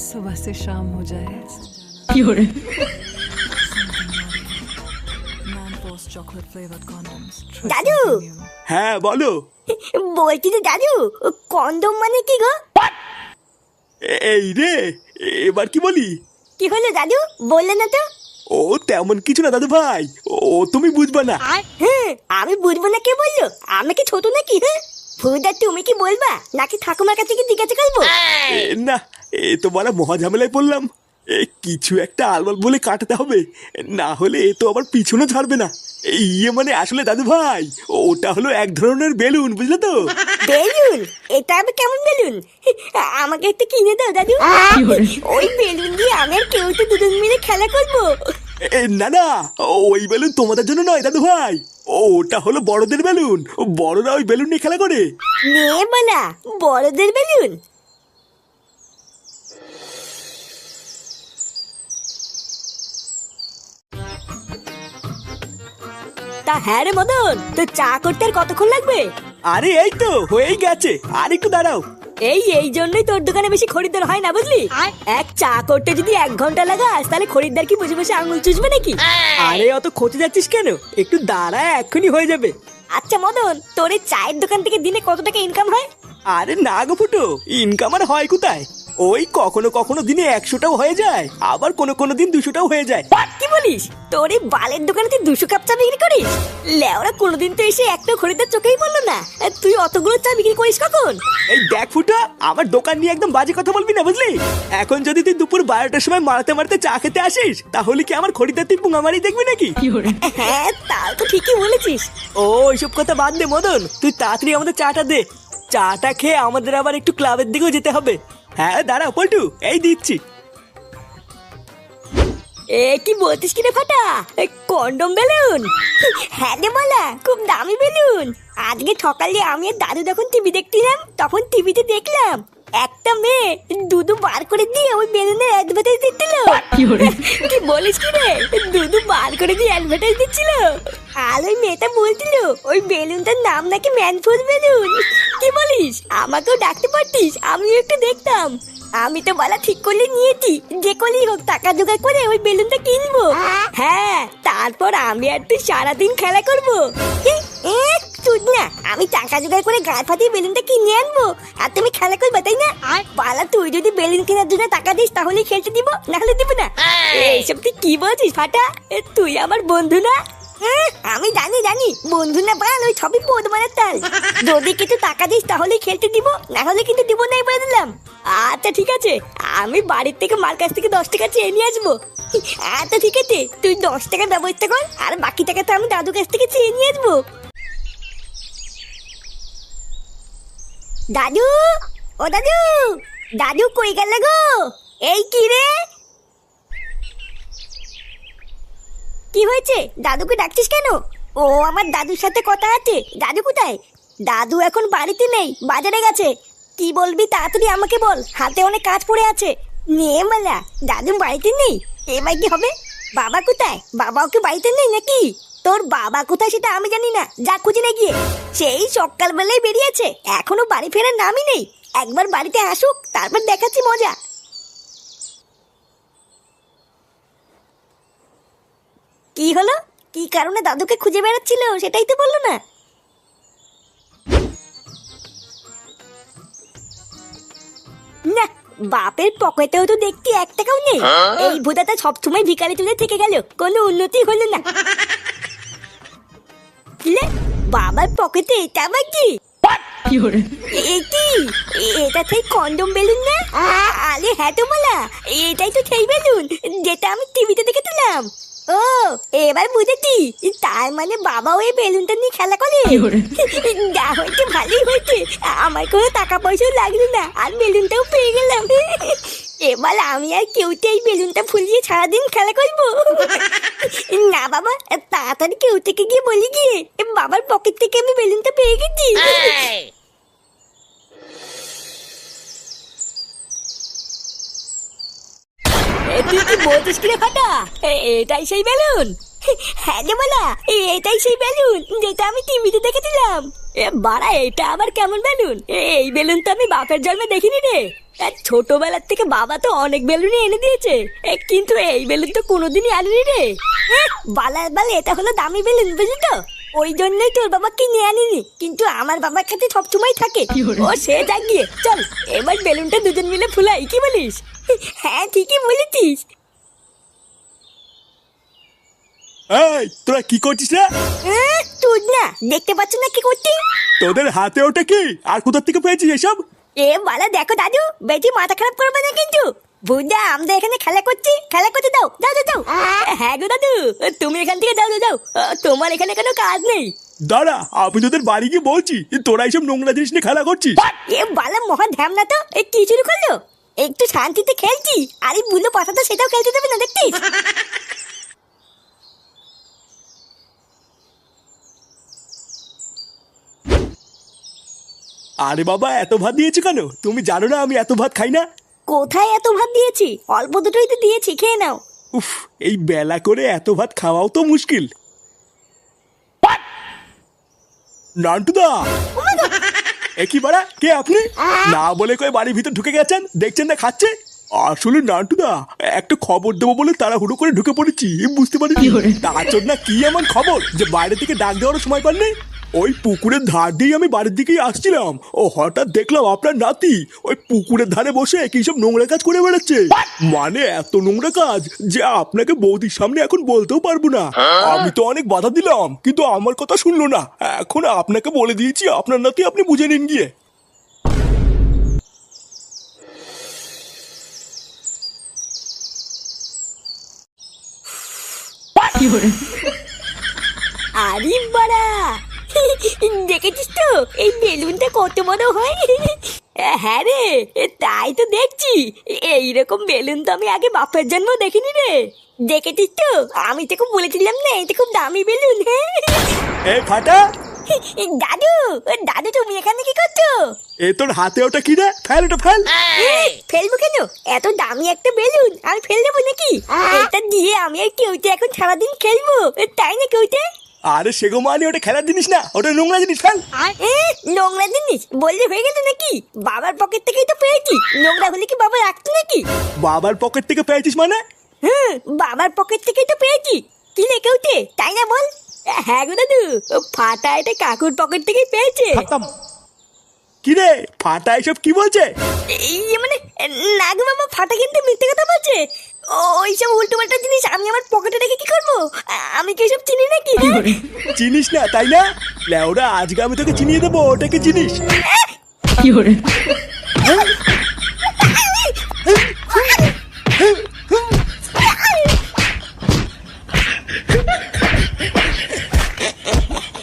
सुबह से शाम हो जाए chocolate flavored condoms. দাদু হ্যাঁ বলো। বলছি যে দাদু কন্ডম মানে কি গো? এই রে, এবার কি বলি? কি হলো দাদু, বললে না তো? ও তেমন কিছু না দাদু ভাই, ও তুমি বুঝবা না। হ্যাঁ আমি বুঝবো না, কে বললো? আমি কি ছোট নাকি? হ্যাঁ ফুদা, তুমি কি বলবা নাকি ঠাকুমার কাছে কি জিজ্ঞাসা করবো? না, এ তো বলা মহা ঝামেলায় পড়লাম। কিছু একটা আলবাল বলে কাটাতে হবে, না হলে এ তো আবার পিছনে ছাড়বে না। ইয়ে মানে আসলে দাদু ভাই, ওটা হলো এক ধরনের বেলুন, বুঝলে তো? বেলুন? এটা আবার কেমন বেলুন? আমাকে একটা কিনে দাও দাদু। ওই বেলুন দিয়ে আমি আর কেউ তো দুজন মিলে খেলা করবো। না না, ওই বেলুন তোমাদের জন্য নয় দাদু ভাই, ওটা হলো বড়দের বেলুন। বড়রা ওই বেলুন নিয়ে খেলা করে। নে বলা বড়দের বেলুন? তা হ্যাঁ রে মদন, তো চা করতে আর কতক্ষণ লাগবে? আরে এই তো হয়েই গেছে, আর একটু দাঁড়াও। এই জন্যই তোর দোকানে বেশি খরিদ্দার হয় না, বুঝলি? এক চা করতে যদি 1 ঘন্টা লাগাস তাহলে খরিদ্দার কি বসে বসে আঙুল চুষবে নাকি? আরে অত খোঁজে যাচ্ছিস কেন, একটু দাঁড়া, এক্ষুনি হয়ে যাবে। আচ্ছা মদন, তোর এই চায়ের দোকান থেকে দিনে কত টাকা ইনকাম হয়? আরে না গো ফুটো, ইনকাম আর হয় কোথায়? ওই কখনো কখনো দিনে 100টাও হয়ে যায়, আবার কোনো দিন 200টাও হয়ে যায়। কি বলিস? তোর এই বালের দোকানে তুই 200 কাপ চা বিক্রি করিস? লেওরা কোনোদিন তো এসে একটা খরিদ্দার চোখেই বললো না। তুই অতগুলো চা বিক্রি করিস কখন? এই দেখ ফুটো, আমার দোকান নিয়ে একদম বাজে কথা বলবি না, বুঝলি? এখন যদি তুই দুপুর 12টার সময় মারতে মারতে চা খেতে আসিস, তাহলে কি আমার খরিদ্দার তুই পুঙ্গামারি দেখবি নাকি? হ্যাঁ তাও তো ঠিকই বলেছিস। ও এইসব কথা বাদ দে মদন, তুই তাড়াতাড়ি আমাদের চাটা দে। চাটা খেয়ে আমাদের আবার একটু ক্লাবের দিকেও যেতে হবে। হ্যাঁ দাঁড়া পল্টু, এই দিচ্ছি। এ কি বলতিস কি রে ফাটা, কন্ডম বেলুন? হ্যাঁ রে বলা, খুব দামি বেলুন। আজকে সকালে আমি আর দাদু যখন টিভি দেখছিলাম, তখন টিভিতে দেখলাম একটা মেয়ে দুধু বার করে দিয়ে ওই বেলুনের অ্যাডভার্টাইজ দিচ্ছিল। কি বলিস কি রে, দুধু বার করে দিয়ে অ্যাডভার্টাইজ দিচ্ছিল? আর ওই মেয়েটা বলছিল ওই বেলুনটার নাম নাকি ম্যানফোর্স বেলুন। কি বলিস? আমাকেও ডাকতে পারতিস, আমিও একটু দেখতাম। আমি তো বলা ঠিক করলে নিয়েছি, যে করেই হোক টাকা জোগাড় করে ওই বেলুনটা কিনবো। হ্যাঁ তারপর আমি আর তুই সারাদিন খেলা করবো। তুই না, আমি টাকা জোগাড় করে গায়ে ফাটিয়ে বেলুনটা কিনে আনবো আর তুমি খেলা করবে, তাই না? পালা, তুই যদি বেলুন কেনার জন্য টাকা দিস তাহলে খেলতে দিব, না হলে দিব না। এইসব তুই কি বলছিস ফাটা? তুই আমার বন্ধু না? আমি জানি বন্ধু না বাল, ওই সবই পদ মারার তাল। যদি কিছু টাকা দিস তাহলে খেলতে দিব, না হলে কিন্তু দিব নাই বলে দিলাম। আচ্ছা ঠিক আছে, আমি বাড়ির থেকে মার কাছ থেকে 10 টাকা চেয়ে নিয়ে আসবো। আচ্ছা ঠিক আছে, তুই 10 টাকার ব্যবস্থা কর, আর বাকি টাকা তো আমি দাদুর কাছ থেকে চেয়ে নিয়ে আসবো। দাদু, ও দাদু, দাদু কই গেল গো? এই কি রে, কি হয়েছে? দাদুকে ডাকছিস কেন? ও আমার দাদুর সাথে কথা আছে। দাদু কোথায়? দাদু এখন বাড়িতে নেই, বাজারে গেছে। কি বলবি তাড়াতাড়ি আমাকে বল, হাতে অনেক কাজ পড়ে আছে। নে মালা, দাদু বাড়িতে নেই, এবার কি হবে? বাবা কোথায়? বাবাও কি বাড়িতে নেই নাকি? তোর বাবা কোথায় সেটা আমি জানি না, যা খুঁজে নে গিয়ে। সেই সকালবেলায় বেরিয়েছে, এখনো বাড়ি ফেরার নামই নেই। একবার বাড়িতে আসুক, তারপর দেখাচ্ছি মজা। কি হলো? কি কারণে দাদুকে খুঁজে বেড়াচ্ছিল সেটাই তো বললো না। না, বাপের পকেটেও তো দেখতে 1 টাকাও নেই। এই ভোদাটা সবসময় ভিখারি তুলে থেকে গেল, কোনো উন্নতি হলো না। বাবার পকেটে এটা আবার কি? এটা সেই কন্ডম বেলুন না? আরে হ্যাঁ তো বলা, এটাই তো সেই বেলুন যেটা আমি টিভিতে দেখেছিলাম। ও এবার বুঝেছি, তার মানে বাবাও এই বেলুনটা নিয়ে খেলা করে। যা হয়েছে ভালোই হয়েছে, আমার কোনো টাকা পয়সাও লাগলো না, আর বেলুনটাও পেয়ে গেলাম। এবার আমি আর কেউতে এই বেলুনটা ফুলিয়ে সারাদিন খেলা করবো। না বাবা, তাড়াতাড়ি কেউ থেকে গিয়ে বলি গিয়ে বাবার পকেট থেকে আমি বেলুনটা পেয়ে গেছি। তুই কি বলছিস কি রে ফাটা? এটাই সেই বেলুন? হ্যাঁ রে বলা, এটাই সেই বেলুন যেটা আমি টিভিতে দেখেছিলাম। বাড়া, এটা আবার কেমন বেলুন? এই বেলুন তো আমি বাপের জন্মে দেখিনি রে। ছোটবেলার থেকে বাবা তো অনেক বেলুনই এনে দিয়েছে, কিন্তু এই বেলুন তো কোনোদিনই আনিনি রে। বালার বাল, এটা হলো দামি বেলুন, বুঝলি তো? ওই জন্যই তোর বাবা কিনে আনিনি, কিন্তু আমার বাবার কাছে সবসময় থাকে। ও সে যাক গিয়ে, চল এবার বেলুনটা দুজন মিলে ফুলাই, কি বলিস? হ্যাঁ ঠিকই বলেছিস। এই তোরা কি করছিস রে? তুই না দেখতে পাচ্ছ না কি করছি? তোদের হাতে ওটা কি, আর কোথা থেকে পেয়েছিস এসব? বালা দেখো দাদু, বেশি মাথা খারাপ করবে না কিন্তু। বুঝা, আমরা এখানে খেলা করছি, খেলা করতে দাও, যাও যাও যাও। হ্যাঁ গো দাদু, তুমি এখান থেকে যাও যাও যাও, তোমার এখানে কোনো কাজ নেই। দাঁড়া, আমি তোদের বাড়ি গিয়ে বলছি তোরা এইসব নোংরা জিনিস নিয়ে খেলা করছিস। বালা মহা ধ্যামনা তো, কি শুরু করলো? একটু শান্তিতে খেলছি, আর এই বুলো পাঠাটা সেটাও খেলতে দেবে না, দেখছিস? আরে বাবা, এত ভাত দিয়েছি কেন? তুমি জানো না আমি এত ভাত খাই না। কোথায় এত ভাত দিয়েছি? অল্প দুটোই তো দিয়েছি, খেয়ে নাও। উফ, এই বেলা করে এত ভাত খাওয়াও তো মুশকিল। নান্টুদা, একই বাড়া, কে আপনি? না বলে কয়ে বাড়ির ভিতর ঢুকে গেছেন, দেখছেন না খাচ্ছে। আসলে নান্টুদা, একটা খবর দেবো বলে তাড়াহুড়ো করে ঢুকে পড়েছি, বুঝতে পারিনি। তার জন্য কি এমন খবর যে বাইরে থেকে ডাক দেওয়ার সময় পাননি? ওই পুকুরের ধার দিয়ে আমি বাড়ির দিকেই আসছিলাম, ও হঠাৎ দেখলাম আপনার নাতি ওই পুকুরের ধারে বসে কি সব নোংরা কাজ করে বেড়াচ্ছে। মানে এত নোংরা কাজ যে আপনাকে বৌদির সামনে এখন বলতেও পারবো না। আমি তো অনেক বাধা দিলাম, কিন্তু আমার কথা শুনলো না। এখন আপনাকে বলে দিয়েছি, আপনার নাতি আপনি বুঝে নিন গিয়ে। আরে বাড়া, দেখেছিস তো এই বেলুনটা কত বড় হয়? হ্যাঁ রে, তাই তো দেখছি। এইরকম বেলুন তো আমি আগে বাপের জন্ম দেখিনি রে। দেখেছিস তো, আমি তো খুব বলেছিলাম না, এটা খুব দামি বেলুন। এই ফাটা, দাদু, দাদু তুমি এখানে কি করছো? এ তোর হাতে ওটা কি রে? ফেল ওটা, ফেল। ফেলবো কেন? এত দামি একটা বেলুন আমি ফেল দেবো নাকি? এটা দিয়ে আমি আর কেউতে এখন সারাদিন খেলবো, তাই না কেউতে? আরে সেগো মানে ওটা খেলার জিনিস না, ওটা নোংরা জিনিস, ফেল। নোংরা জিনিস বললে হয়ে গেল নাকি? বাবার পকেট থেকেই তো পেয়েছি, নোংরা হলে কি বাবা রাখতো নাকি? বাবার পকেট থেকে পেয়েছিস মানে? বাবার পকেট থেকেই তো পেয়েছি। কি রে কেউতে, তাই না বল? হ্যাঁ গো দাদু, ফাটা এটা কাকুর পকেট থেকেই পেয়েছে। কি রে ফাটা, এসব কি বলছে? মানে না গো বাবা, ফাটা কিন্তু মিথ্যে কথা বলছে। ওইসব উল্টো পাল্টা জিনিস আমি আমার পকেটে রেখে কি করবো? আমি কি এসব চিনি নাকি? চিনিস না তাই না? লেওরা, আজকে আমি তোকে চিনিয়ে দেবো ওটাকে চিনিস। কি